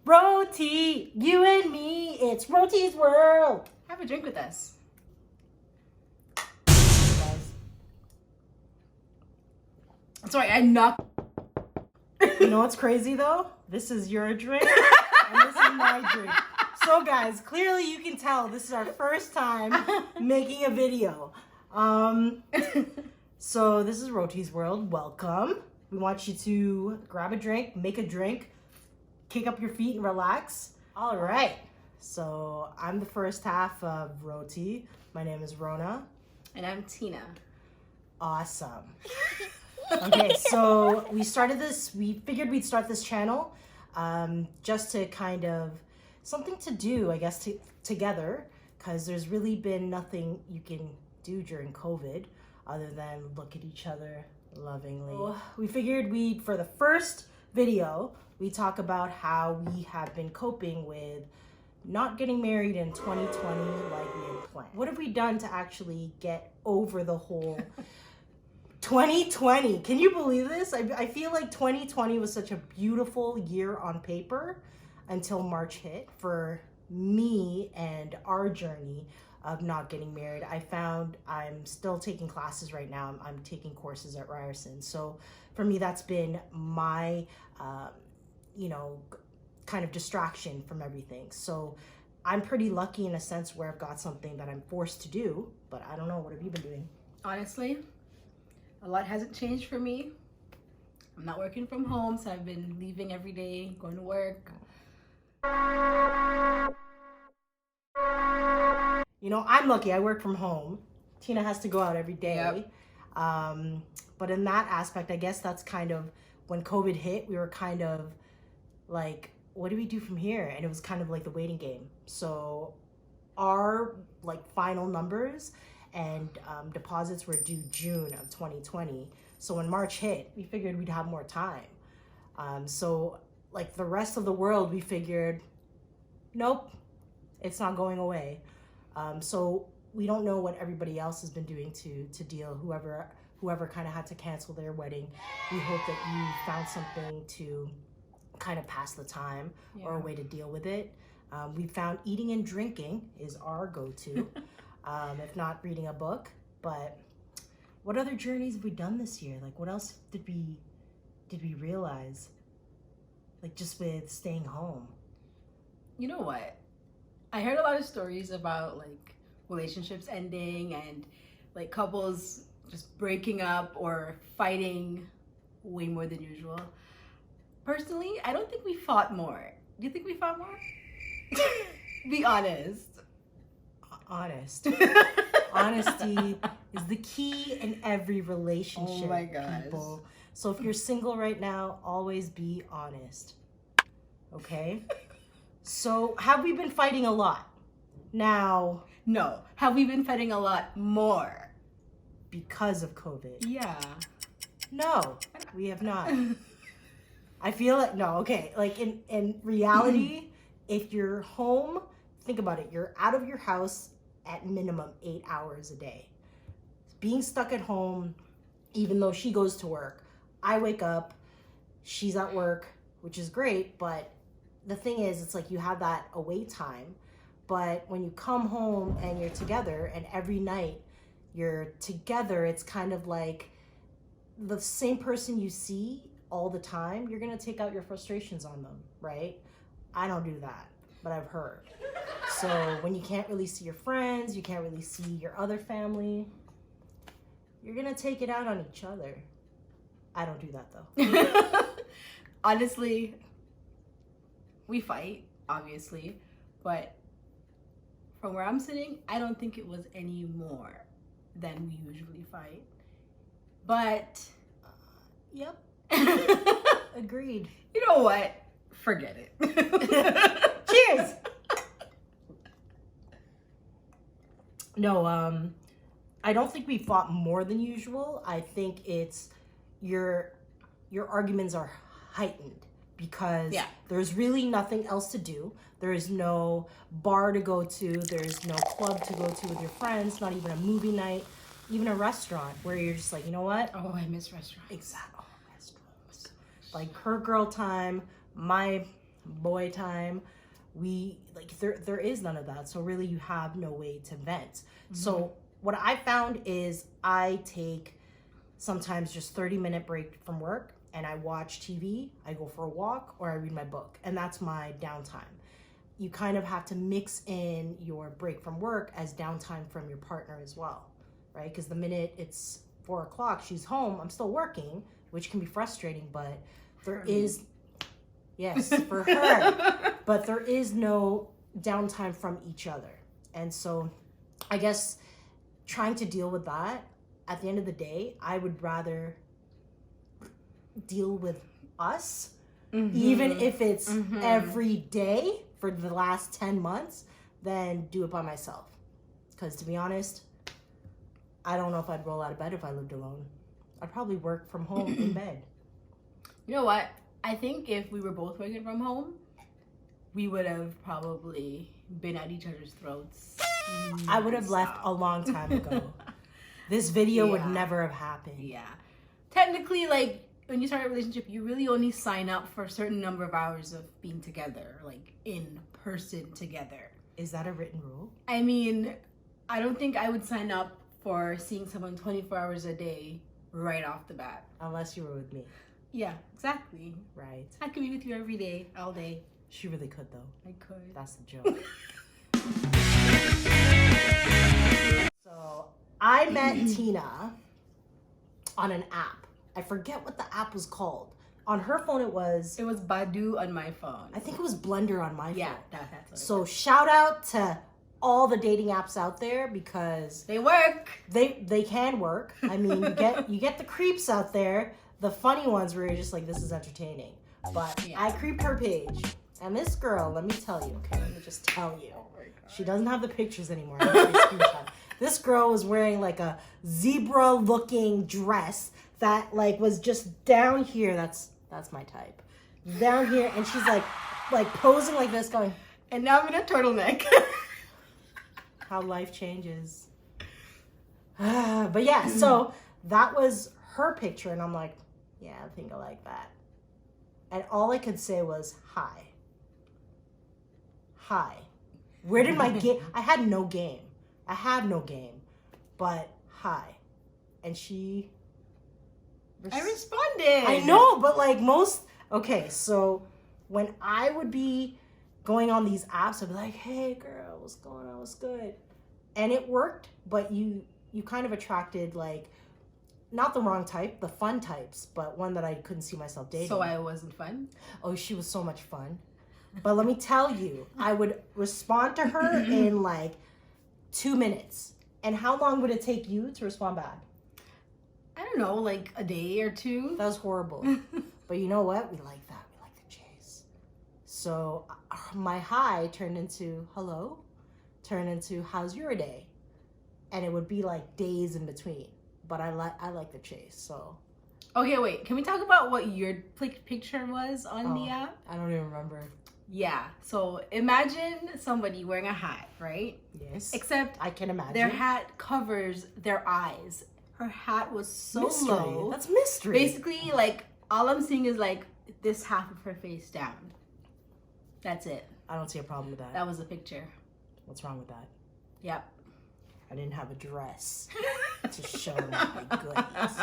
RoTea, you and me, it's RoTea's world. Have a drink with us. Guys, Sorry, I knocked. you know what's crazy though? This is your drink and this is my drink. So guys, clearly you can tell this is our first time making a video. So this is RoTea's world. Welcome. We want you to grab a drink, make a drink, kick up your feet and relax. All right. So I'm the first half of RoTea. My name is Ronna. And I'm Teana. Awesome. Okay, so we figured we'd start this channel just to kind of something to do, I guess, together, because there's really been nothing you can do during COVID other than look at each other lovingly. We figured for the first video, we talk about how we have been coping with not getting married in 2020 like we had planned. What have we done to actually get over the whole 2020? Can you believe this? I feel like 2020 was such a beautiful year on paper until March hit for me and our journey of not getting married. I found I'm still taking classes right now. I'm taking courses at Ryerson. So for me, that's been my, kind of distraction from everything. So I'm pretty lucky in a sense where I've got something that I'm forced to do, but I don't know. What have you been doing? Honestly, a lot hasn't changed for me. I'm not working from home, so I've been leaving every day, going to work. You know, I'm lucky. I work from home. Teana has to go out every day. Yep. But in that aspect, I guess that's kind of when COVID hit, we were kind of like, what do we do from here? And it was kind of like the waiting game. So our final numbers and deposits were due June of 2020. So when March hit, we figured we'd have more time. So like the rest of the world, we figured, nope, it's not going away. So we don't know what everybody else has been doing to deal, whoever kind of had to cancel their wedding. We hope that you found something to kind of pass the time or a way to deal with it. We found eating and drinking is our go-to, if not reading a book. But what other journeys have we done this year? Like what else did we realize? Like just with staying home. You know what? I heard a lot of stories about like relationships ending and like couples just breaking up or fighting way more than usual. Personally, I don't think we fought more. Do you think we fought more? Be honest. Honest. Honesty is the key in every relationship. Oh my gosh. People. So if you're single right now, always be honest. Okay? So have we been fighting a lot? Now, No. Have we been fighting a lot more? because of COVID? Yeah. No, we have not. I feel like, no, okay. Like in reality, if you're home, think about it. You're out of your house at minimum 8 hours a day. Being stuck at home, even though she goes to work, I wake up, she's at work, which is great, but the thing is, it's like you have that away time, but when you come home and you're together and every night you're together, it's kind of like the same person you see all the time, you're gonna take out your frustrations on them, right? I don't do that, but I've heard. So when you can't really see your friends, you can't really see your other family, you're gonna take it out on each other. I don't do that though. Honestly, we fight, obviously, but from where I'm sitting, I don't think it was any more than we usually fight. But, Yep. Agreed. you know what? Forget it. Cheers. No, I don't think we fought more than usual. I think it's your arguments are heightened because there's really nothing else to do. There is no bar to go to. There's no club to go to with your friends, not even a movie night, even a restaurant where you're just like, you know what? Oh, I miss restaurants. Exactly. Restaurants. Like her girl time, my boy time. We like there is none of that. So really you have no way to vent. Mm-hmm. So what I found is I take sometimes just 30-minute break from work and I watch TV, I go for a walk, or I read my book. And that's my downtime. You kind of have to mix in your break from work as downtime from your partner as well, right? Because the minute it's 4 o'clock, she's home, I'm still working, which can be frustrating, but there is, yes, for her, but there is no downtime from each other. And so I guess trying to deal with that, at the end of the day, I would rather deal with us, even if it's every day for the last 10 months, than do it by myself. Because to be honest, I don't know if I'd roll out of bed if I lived alone. I'd probably work from home in bed. You know what? I think if we were both working from home, we would have probably been at each other's throats. I would have left a long time ago. This video would never have happened. Yeah. Technically, like, when you start a relationship, you really only sign up for a certain number of hours of being together, like in person together. Is that a written rule? I mean, I don't think I would sign up for seeing someone 24 hours a day right off the bat. Unless you were with me. Yeah, exactly. Right. I could be with you every day, all day. She really could, though. I could. That's the joke. So, I met Teana on an app. I forget what the app was called. On her phone, it was Badu on my phone. I think it was Blender on my phone. Yeah, that's what it was. So shout out to all the dating apps out there, because they work. They can work. I mean, you get the creeps out there, the funny ones where you're just like, this is entertaining. But I creeped her page, and this girl, let me tell you, okay, let me just tell you, she doesn't have the pictures anymore. This girl was wearing like a zebra-looking dress that like was just down here. That's my type. Down here, and she's like posing like this, going, and now I'm in a turtleneck. How life changes. But yeah, so that was her picture, and I'm like, yeah, I think I like that. And all I could say was, hi. Where did my game? I had no game. But hi. And she... I responded. I know, but like okay, so when I would be going on these apps, I'd be like, hey girl, what's going on, what's good? And it worked, but you kind of attracted like, not the wrong type, the fun types, but one that I couldn't see myself dating. So I wasn't fun? Oh, she was so much fun. But let me tell you, I would respond to her in like 2 minutes. And how long would it take you to respond back? I don't know, like a day or two. That was horrible. But you know what? We like that. We like the chase. So my hi turned into hello, turned into how's your day? And it would be like days in between. But I like the chase, so. Okay, wait. Can we talk about what your picture was on the app? I don't even remember. Yeah. So imagine somebody wearing a hat, right? Yes. Except I can imagine. Their hat covers their eyes. Her hat was so mystery. low. That's mystery. Basically, like, all I'm seeing is like this half of her face down. That's it. I don't see a problem with that. That was the picture. What's wrong with that? Yep. I didn't have a dress to show my goodies.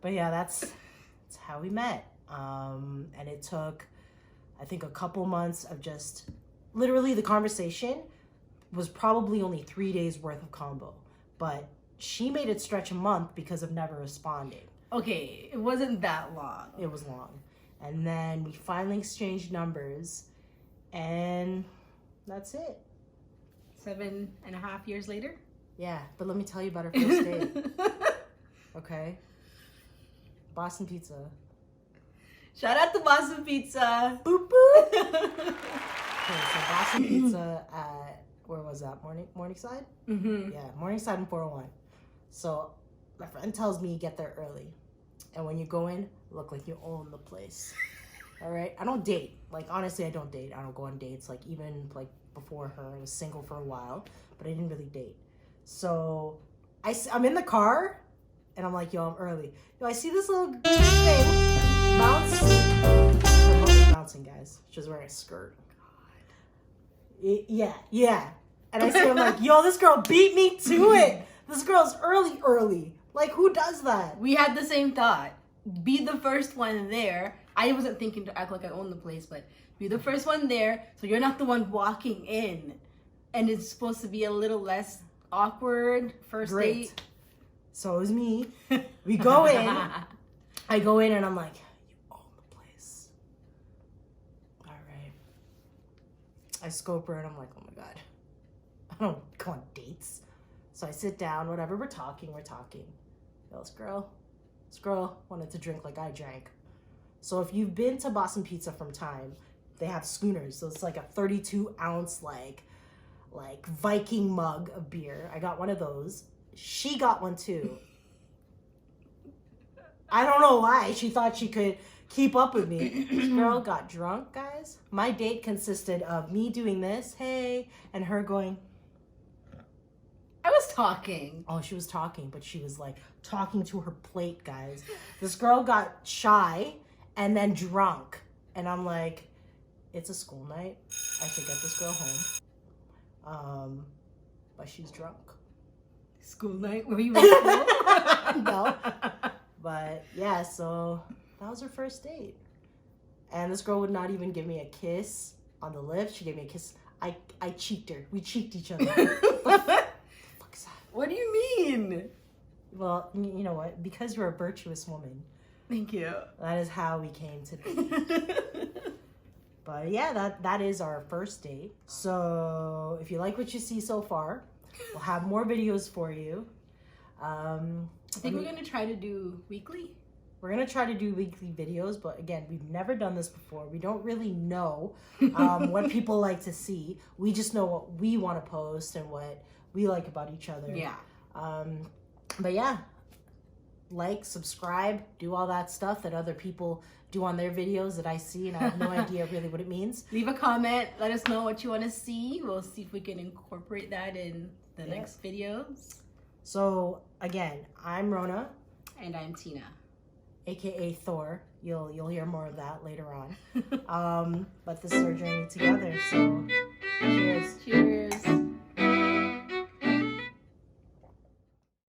But yeah, that's how we met. And it took, I think, a couple months of just, literally the conversation was probably only 3 days worth of combo. But she made it stretch a month because of never responding. Okay, it wasn't that long. It was long. And then we finally exchanged numbers, and that's it. 7.5 years later? Yeah, but let me tell you about our first date. Okay? Boston Pizza. Shout out to Boston Pizza. Boop, boop. Okay, so Boston Pizza at, where was that? Morningside? Mm-hmm. Yeah, Morningside and 401. So my friend tells me get there early. And when you go in, look like you own the place. All right? I don't date. Like, honestly, I don't date. I don't go on dates. Like, even, like, before her, I was single for a while. But I didn't really date. So I'm in the car, and I'm like, yo, I'm early. Yo, I see this little thing bounce. bouncing, guys. She was wearing a skirt. Yeah. And I say, I'm like, yo, this girl beat me to it. This girl's early. Like, who does that? We had the same thought. Be the first one there. I wasn't thinking to act like I own the place, but be the first one there so you're not the one walking in. And it's supposed to be a little less awkward first date. So it was me. We go in. I go in and I'm like, you own the place. All right. I scope her and I'm like, oh my God. I don't go on dates. So I sit down, whatever, we're talking. Yo, this girl wanted to drink like I drank. So if you've been to Boston Pizza from time, they have schooners. So it's like a 32 ounce, like Viking mug of beer. I got one of those. She got one too. I don't know why. She thought she could keep up with me. This girl got drunk, guys. My date consisted of me doing this, hey, and her going. I was talking. Oh, she was talking, but she was like talking to her plate, guys. This girl got shy and then drunk. And I'm like, it's a school night. I should get this girl home. But she's drunk. School night? Were you in school? No. But yeah, so that was her first date. And this girl would not even give me a kiss on the lips. She gave me a kiss. I cheeked her. We cheeked each other. What do you mean? Well, you know what? Because you're a virtuous woman. Thank you. That is how we came to be. But yeah, that is our first date. So if you like what you see so far, we'll have more videos for you. I think we're going to try to do weekly. We're going to try to do weekly videos, but again, we've never done this before. We don't really know what people like to see. We just know what we want to post and what we like about each other. Yeah. But yeah, like, subscribe, do all that stuff that other people do on their videos that I see, and I have no idea really what it means. Leave a comment. Let us know what you want to see. We'll see if we can incorporate that in the next videos. So again, I'm Ronna. And I'm Teana. AKA Thor. You'll hear more of that later on. But this is our journey together. So cheers. Cheers.